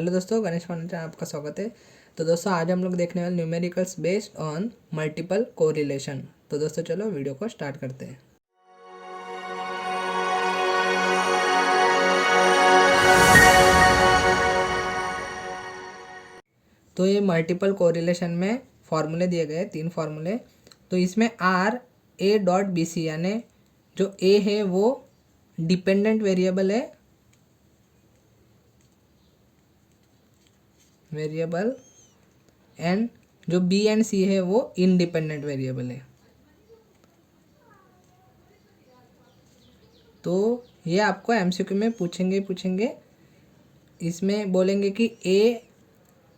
Hello दोस्तों, Ganesh furniture में आपका स्वागत है। तो दोस्तों आज हम लोग देखने वाले numericals based on multiple correlation. तो दोस्तों चलो वीडियो को स्टार्ट करते हैं। तो ये मल्टीपल कोरिलेशन में फॉर्मूले दिए गए, 3 फॉर्मूले। तो इसमें R A dot B C यानी जो ए है वो डिपेंडेंट वेरिएबल है, एंड जो बी एंड सी है वो इंडिपेंडेंट वेरिएबल है। तो ये आपको एमसीक्यू में पूछेंगे। इसमें बोलेंगे कि ए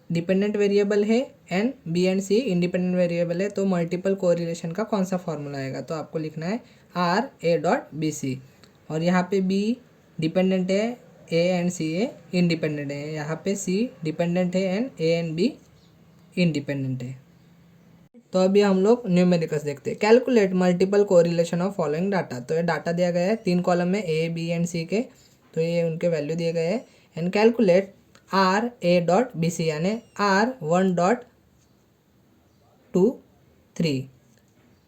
डिपेंडेंट वेरिएबल है and B and C independent variable है, तो मल्टीपल कोरिलेशन का कौन सा फॉर्मूला आएगा। तो आपको लिखना है R A dot B C, और यहाँ पे बी डिपेंडेंट है, A and C a independent है, यहाँ पे सी डिपेंडेंट है and A and be independent है। तो अभी हम लोग न्यूमेरिकल्स देखते हैं। Calculate multiple correlation of following data. तो ये डाटा दिया गया है 3 कॉलम में, ए बी एंड सी के। तो ये उनके वैल्यू दिए गए हैं। And calculate R A dot B C यानी R 1.23,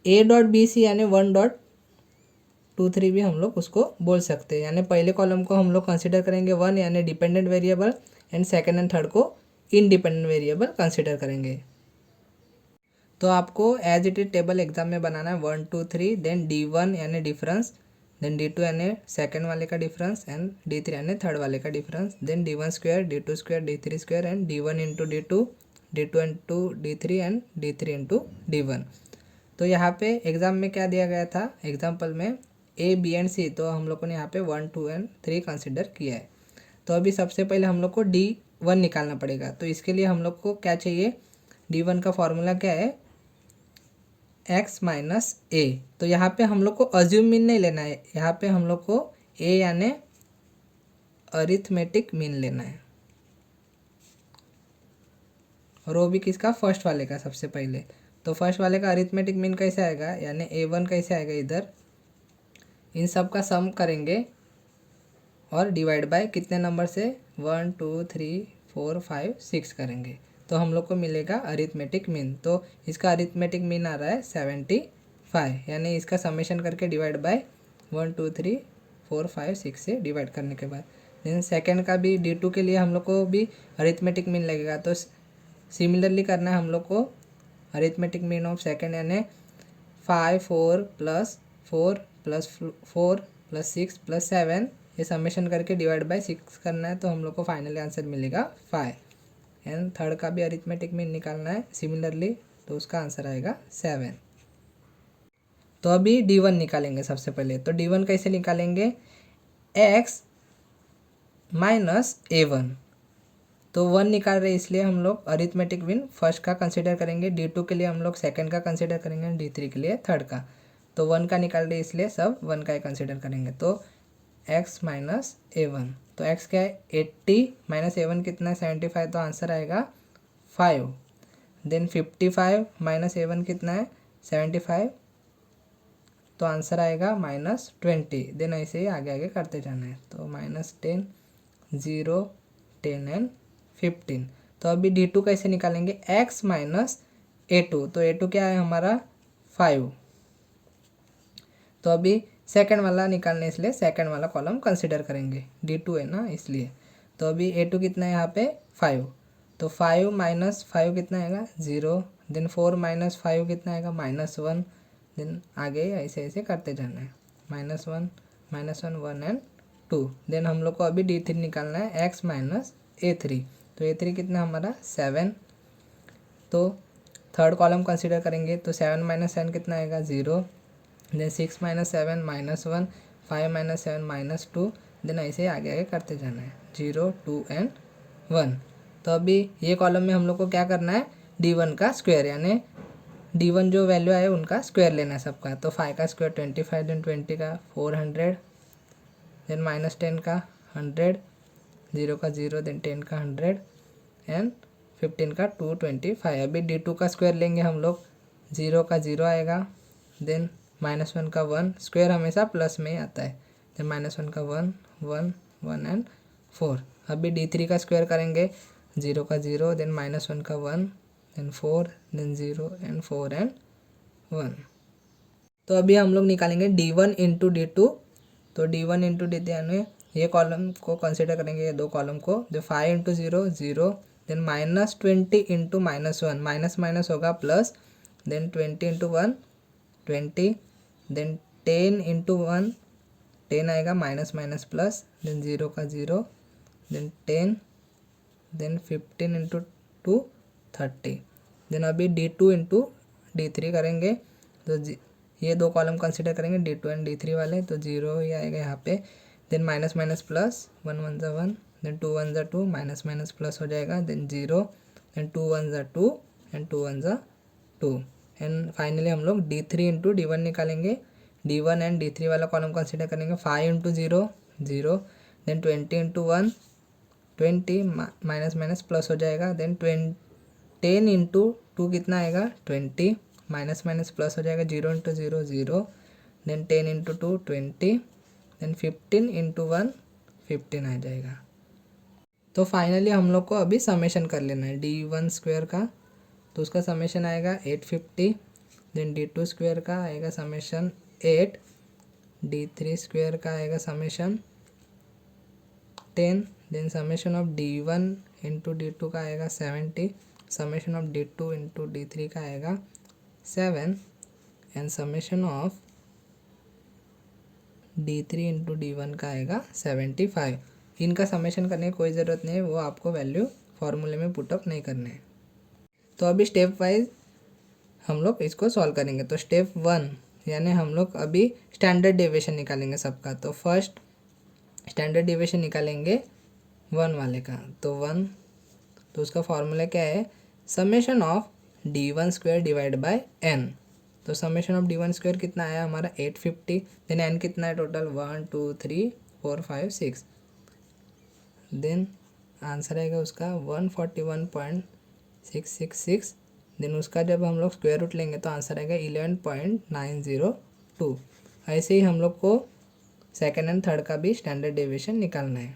A dot B C यानी 1.23 भी हम लोग उसको बोल सकते हैं। यानी पहले कॉलम को हम लोग कंसिडर करेंगे 1 यानी dependent variable, and second and third को इंडिपेंडेंट वेरिएबल कंसिडर करेंगे। तो आपको as it is table exam में बनाना है 1 2 3, देन D1 यानी डिफरेंस, देन D2 यानी सेकंड वाले का डिफरेंस, एंड D3 यानी थर्ड वाले का difference, then D1 square, D2 square, D3 square, and D1 into D2, D2 into D3, and D3 into D1। तो यहाँ पे एग्जाम में क्या दिया गया था, एग्जाम्पल में ए बी एंड सी, तो हम लोग ने यहाँ पे 1 2 एंड 3 कंसिडर किया है। तो अभी सबसे पहले हम लोग को D1 निकालना पड़ेगा। तो इसके लिए हम लोग को क्या चाहिए, D1 का फॉर्मूला क्या है, एक्स माइनस ए। तो यहाँ पे हम लोग को अज्यूम मीन नहीं लेना है, यहाँ पे हम लोग को ए यानी अरिथमेटिक मीन लेना है, और वो भी किसका, फर्स्ट वाले का सबसे पहले। तो फर्स्ट वाले का अरिथमेटिक मीन कैसे आएगा, यानी A1 कैसे आएगा, इधर इन सब का सम करेंगे और डिवाइड बाय कितने नंबर से, 1 2 3 4 5 6 करेंगे, तो हम लोग को मिलेगा अरिथमेटिक मीन। तो इसका अरिथमेटिक मीन आ रहा है 75, यानी इसका समेशन करके डिवाइड बाय 1 2 3 4 5 6 से डिवाइड करने के बाद, देन सेकेंड का भी D2 के लिए हम लोग को भी अरिथमेटिक मीन लगेगा। तो सिमिलरली करना है हम लोग को, अरिथमेटिक मीन ऑफ सेकेंड यानी 5 4 प्लस 4 प्लस 4 प्लस 6 प्लस 7, ये समेशन करके डिवाइड बाय 6 करना है, तो हम लोग को फाइनली आंसर मिलेगा 5। एंड थर्ड का भी अरिथमेटिक मीन निकालना है सिमिलरली, तो उसका आंसर आएगा 7। तो अभी D1 निकालेंगे सबसे पहले। तो D1 कैसे निकालेंगे, x माइनस A1। तो 1 निकाल रहे इसलिए हम लोग अरिथमेटिक मीन फर्स्ट का कंसिडर करेंगे, D2 के लिए हम लोग सेकंड का कंसिडर करेंगे, D3 के लिए थर्ड का। तो 1 का निकाल रहे इसलिए सब 1 का ही कंसिडर करेंगे। तो x माइनस A1, तो x क्या है 80 माइनस A1 कितना है 75, तो आंसर आएगा 5। देन 55 माइनस A1 कितना है 75, तो आंसर आएगा -20। देन ऐसे ही आगे आगे करते जाना है। तो -10 0 10 एंड 15। तो अभी D2 कैसे निकालेंगे, x माइनस A2। तो A2 क्या है हमारा 5। तो अभी सेकंड वाला निकालने इसलिए सेकंड वाला कॉलम कंसिडर करेंगे, D2 है ना इसलिए। तो अभी A2 कितना है यहाँ पे 5, तो 5 माइनस 5 कितना आएगा 0, देन 4 माइनस 5 कितना आएगा -1, देन आगे ऐसे ऐसे करते जाना है, -1 1 एंड 2। देन हम लोग को अभी D3 निकालना है, x माइनस A3। तो A3 कितना हमारा 7। तो थर्ड कॉलम कंसिडर करेंगे, तो 7 माइनस 7 कितना आएगा 0, देन 6 माइनस 7 -1, 5 माइनस 7 -2, देन ऐसे आगे आगे करते जाना है 0 2 एंड 1। तो अभी ये कॉलम में हम लोग को क्या करना है, D1 का स्क्वायर यानी D1 जो वैल्यू आए उनका स्क्वायर लेना है सबका। तो 5 का स्क्वायर 25, देन 20 का 400, देन -10 का 100, 0 का 0, देन 10 का 100, एंड 15 का 225। अभी D2 का स्क्वायर लेंगे हम लोग, 0 का 0 आएगा, देन -1 का 1, स्क्वायर हमेशा प्लस में ही आता है, देन -1 का 1 1 1 एंड 4। अभी D3 का स्क्वायर करेंगे, 0 का 0, देन -1 का 1, देन 4, देन 0 एंड 4 एंड 1। तो अभी हम लोग निकालेंगे D1 इंटू D2। तो D1 इंटू D2 यानी ये कॉलम को कंसिडर करेंगे, ये दो कॉलम को, जो 5 into 0 0, then -20 into -1, minus minus होगा plus, then 20 into 1 20, then 10 into 1 10 आएगा, माइनस माइनस प्लस, देन 0 का 0, देन 10, देन 15 इंटू 2 30। देन अभी D2 इंटू D3 करेंगे, तो ये दो कॉलम कंसिडर करेंगे D2 एंड D3 वाले, तो 0 ही आएगा यहाँ पे, देन माइनस माइनस प्लस, 1 1 ज़ा 1, देन 2 1 ज़ा 2, माइनस माइनस प्लस हो जाएगा, देन 0, देन 2 1 ज़ा 2 एंड 2 1 ज़ा 2, एंड फाइनली हम लोग D3 इंटू D1 निकालेंगे। D1 एंड D3 वाला कॉलम कंसिडर करेंगे, 5 into 0 0, then 20 into 1 20, minus minus plus हो जाएगा, देन 10 इंटू 2 कितना आएगा 20, माइनस माइनस प्लस हो जाएगा, 0 into 0 0, then 10 into 2 20, then 15 into 1 15 आ जाएगा। तो फाइनली हम लोग को अभी समेशन कर लेना है D1 स्क्वायर का, तो उसका समेशन आएगा 850, देन D2 स्क्वायर का आएगा समेशन 8, D3 स्क्वायर का आएगा summation 10, then summation of D1 into D2 का आएगा 70, summation of D2 into D3 का आएगा 7, and summation of D3 into D1 का आएगा 75। इनका समेशन करने की कोई ज़रूरत नहीं है, वो आपको वैल्यू फॉर्मूले में पुटअप नहीं करने हैं। तो अभी स्टेप वाइज हम लोग इसको सॉल्व करेंगे। तो स्टेप 1 यानी हम लोग अभी स्टैंडर्ड डेविएशन निकालेंगे सबका। तो फर्स्ट स्टैंडर्ड डेविएशन निकालेंगे 1 वाले का। तो 1, तो उसका फॉर्मूला क्या है, summation of D1 square divide by n। तो समेशन ऑफ D1 स्क्वायर कितना आया हमारा 850, देन n कितना है टोटल 1 2 3 4 5 6, देन आंसर आएगा उसका 141.666, देन उसका जब हम लोग स्क्वायर रूट लेंगे तो आंसर आएगा 11.902। ऐसे ही हम लोग को सेकेंड एंड थर्ड का भी स्टैंडर्ड डेविएशन निकालना है।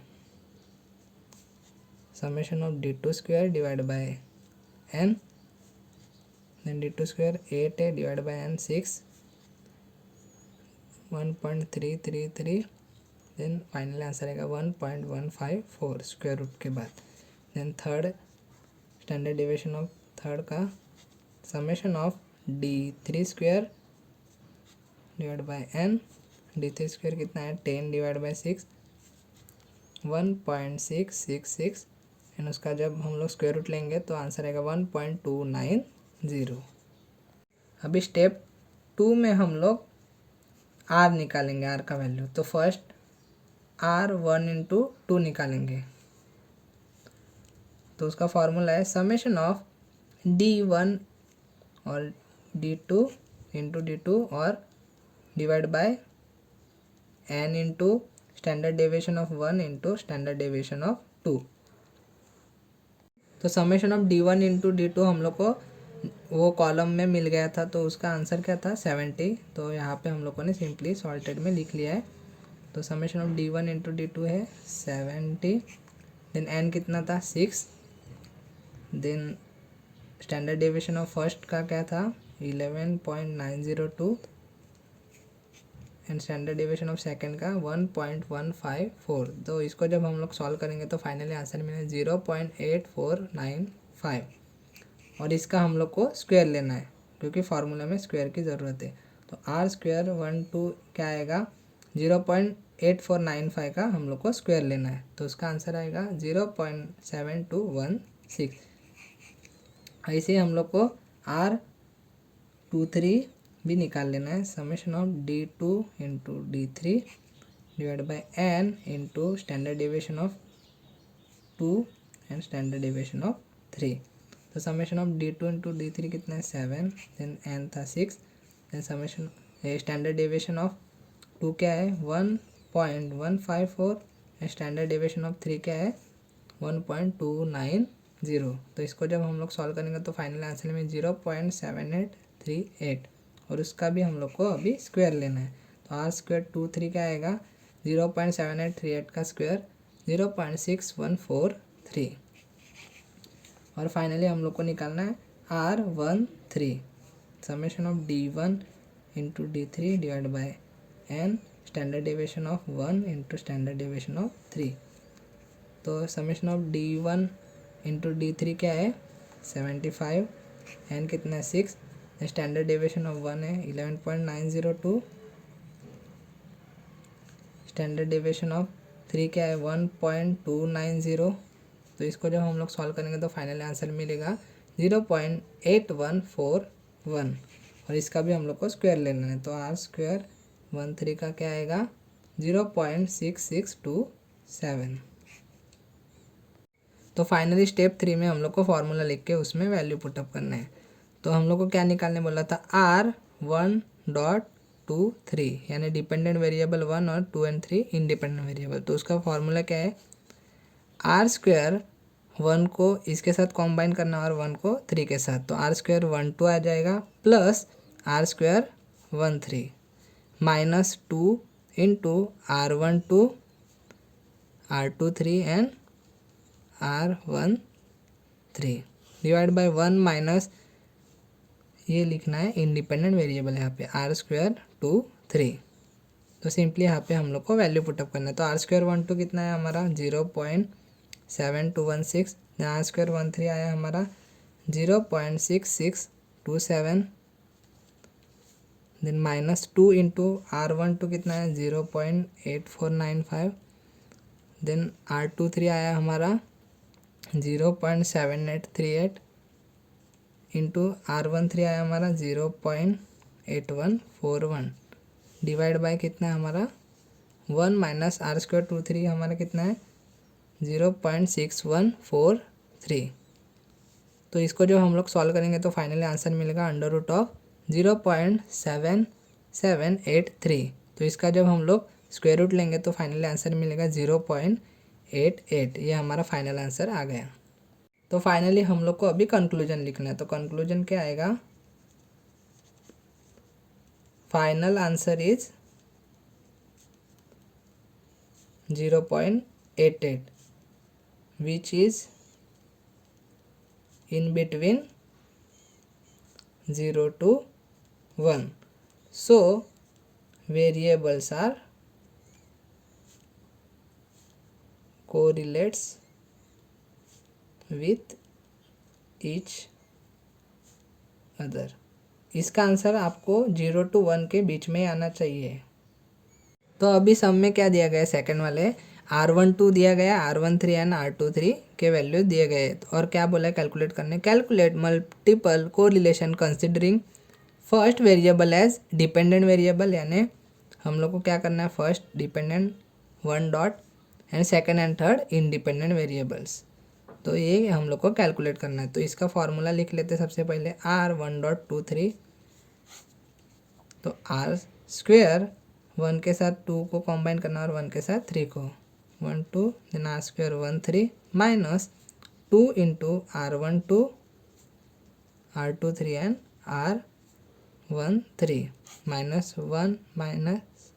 Summation of D2 square divide by n, then D2 square 8 है, divide by n 6, 1.333, then final answer आएगा 1.154 स्क्वायर रूट के बाद। Then third standard deviation of third का summation of D3 square divide by n, D3 square कितना है 10 divide by 6, 1.666, and उसका जब हम लोग स्क्वायर रूट लेंगे तो आंसर आएगा 1.290। अभी स्टेप 2 में हम लोग r निकालेंगे, r का वैल्यू। तो फर्स्ट r 1 इंटू 2 निकालेंगे। तो उसका फॉर्मूला है समेशन ऑफ D1 और D2 इंटू D2 और divide by n into standard deviation of 1 into standard deviation of 2। तो summation of D1 into D2 हम लोग को वो कॉलम में मिल गया था, तो उसका आंसर क्या था 70। तो यहाँ पे हम लोगों ने सिंपली सॉल्टेड में लिख लिया है। तो summation of D1 into D2 है 70, देन n कितना था 6, then standard deviation of first का क्या था 11.902, and standard deviation of second का 1.154। तो इसको जब हम लोग सॉल्व करेंगे तो फाइनली आंसर मिले 0.8495, और इसका हम लोग को स्क्वायर लेना है क्योंकि फार्मूला में स्क्वायर की ज़रूरत है। तो r स्क्वायर 1 2 क्या आएगा 0.8495 का हम लोग को स्क्वायर लेना है, तो उसका आंसर आएगा 0.7216। ऐसे हम लोग को r23 भी निकाल लेना है। Summation of D2 into D3 divide by n into standard deviation of 2 and standard deviation of 3। तो summation of D2 into D3 कितना है 7, देन n था 6, then summation standard deviation of 2 क्या है 1.154, स्टैंडर्ड डेविएशन ऑफ 3 क्या है 1.290। तो इसको जब हम लोग सॉल्व करेंगे तो फाइनल आंसर में 0.7838, और उसका भी हम लोग को अभी स्क्वायर लेना है। तो r स्क्वायर 23 क्या आएगा 0.7838 का स्क्वायर 0.6143। और फाइनली हम लोग को निकालना है R13, summation of D1 into D3 divide by n, standard deviation of 1 into standard deviation of 3। तो summation of D1 into D3 क्या है 75, n कितना है 6, स्टैंडर्ड डेविएशन ऑफ 1 है 11.902, स्टैंडर्ड डेविएशन ऑफ 3 क्या है 1.290। तो इसको जब हम लोग सॉल्व करेंगे तो फाइनल आंसर मिलेगा 0.8141, और इसका भी हम लोग को स्क्वायर लेना है। तो R² का क्या आएगा 0.6627। तो फाइनली स्टेप 3 में हम लोग को फॉर्मूला लिख के उसमें वैल्यू पुटअप करना है। तो हम लोग को क्या निकालने बोला था R1.23, यानी डिपेंडेंट वेरिएबल 1 और 2 और 3 इंडिपेंडेंट वेरिएबल। तो उसका फॉर्मूला क्या है R² 1 को इसके साथ कॉम्बाइन करना और 1 को 3 के साथ। तो R² 12 आ जाएगा plus R² 13 minus 2 into R12 R23 and R13 divide by 1 minus ये लिखना है इंडिपेंडेंट वेरिएबल है यहाँ पे R² 23। तो सिंपली यहाँ पे हम लोग को वैल्यू पुटअप करना है। तो R² 12 कितना है हमारा 0.7216, यहाँ R² 13 आया हमारा 0.6627, देन माइनस 2 इंटू R12 कितना है 0.8495, देन R23 आया हमारा 0.7838 इंटू R13 आया हमारा 0.8141 डिवाइड बाय कितना है हमारा 1 माइनस R² 23 हमारा कितना है 0.6143। तो इसको जो हम लोग सॉल्व करेंगे तो फाइनली आंसर मिलेगा अंडर रूट ऑफ 0.7783। तो इसका जब हम लोग स्क्वायर रूट लेंगे तो फाइनली आंसर मिलेगा 0.88। ये हमारा फाइनल आंसर आ गया। तो फाइनली हम लोग को अभी कंक्लूजन लिखना है। तो कंक्लूजन क्या आएगा final answer is 0.88 which is in between 0 to 1. So variables are correlates with each other. इसका आंसर आपको 0 to 1 के बीच में आना चाहिए। तो अभी सम में क्या दिया गया है सेकंड वाले R12 दिया गया, R13 एंड R23 के वैल्यू दिए गए। और क्या बोला है कैलकुलेट करने, calculate multiple correlation considering first variable age dependent variable, यानी हम लोग को क्या करना है first dependent 1 dot and second and third independent variables. तो ये हम लोग को कैलकुलेट करना है। तो इसका फॉर्मूला लिख लेते हैं सबसे पहले R1.23, तो R² 1 के साथ 2 को कॉम्बाइन करना और 1 के साथ 3 को 1 2 then R² 13 minus 2 into R12 R23 and R13 minus 1 minus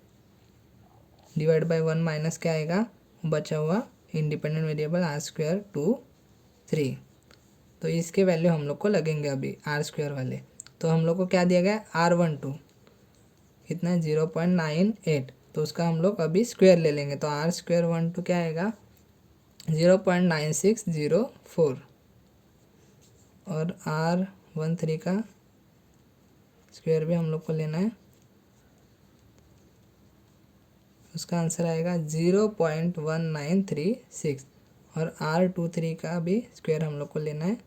divide by 1 minus क्या आएगा बचा हुआ इंडिपेंडेंट वेरिएबल R² 23। तो इसके वैल्यू हम लोग को लगेंगे अभी R² वाले। तो हम लोग को क्या दिया गया R12 कितना है 0.98, तो उसका हम लोग अभी स्क्वायर ले लेंगे। तो R² 12 क्या आएगा 0.9604 और R13 का स्क्वायर भी हम लोग को लेना है, उसका आंसर आएगा 0.1936 और R23 का भी स्क्वायर हम लोग को लेना है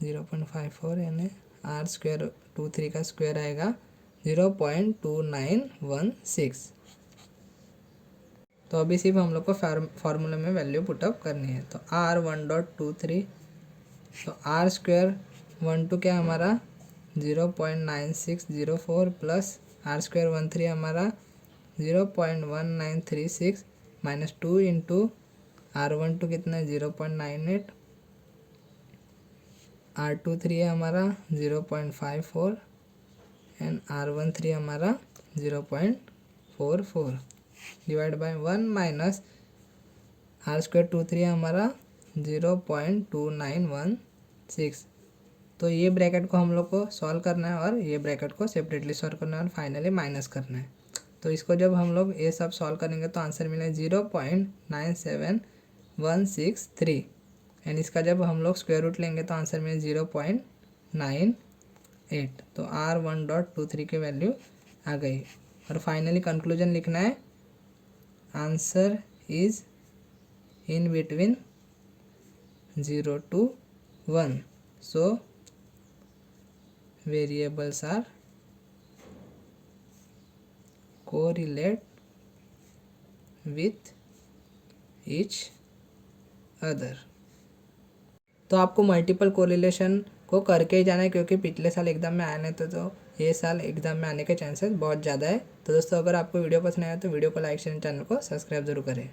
0.54, यानी R² 23 का स्क्वायर आएगा 0.2916। तो अभी सिर्फ हम लोग को फार्मूला में वैल्यू पुटअप करनी है। तो R1.23, तो R² 12 क्या हमारा 0.9604 प्लस R² 13 हमारा 0.1936 माइनस 2 इंटू R12 कितना है 0.98, R23 है हमारा 0.54 एंड R13 हमारा 0.44 डिवाइड बाय 1 माइनस r²23 हमारा 0.2916। तो ये ब्रैकेट को हम लोग को सॉल्व करना है और ये ब्रैकेट को सेपरेटली सॉल्व करना है और फाइनली माइनस करना है। तो इसको जब हम लोग ये सब सॉल्व करेंगे तो आंसर मिलेगा 0.97163 एंड इसका जब हम लोग स्क्वायर रूट लेंगे तो आंसर में 0.98। तो r1.23 की वैल्यू आ गई। और फाइनली कंक्लूजन लिखना है, answer is in between 0 to 1, so variables are correlate with each other। तो आपको मल्टीपल कोरिलेशन को करके ही जाना है, क्योंकि पिछले साल एग्जाम में आया नहीं तो ये साल एग्जाम में आने के चांसेस बहुत ज़्यादा है। तो दोस्तों, अगर आपको वीडियो पसंद आया तो वीडियो को लाइक शेयर, चैनल को सब्सक्राइब जरूर करें।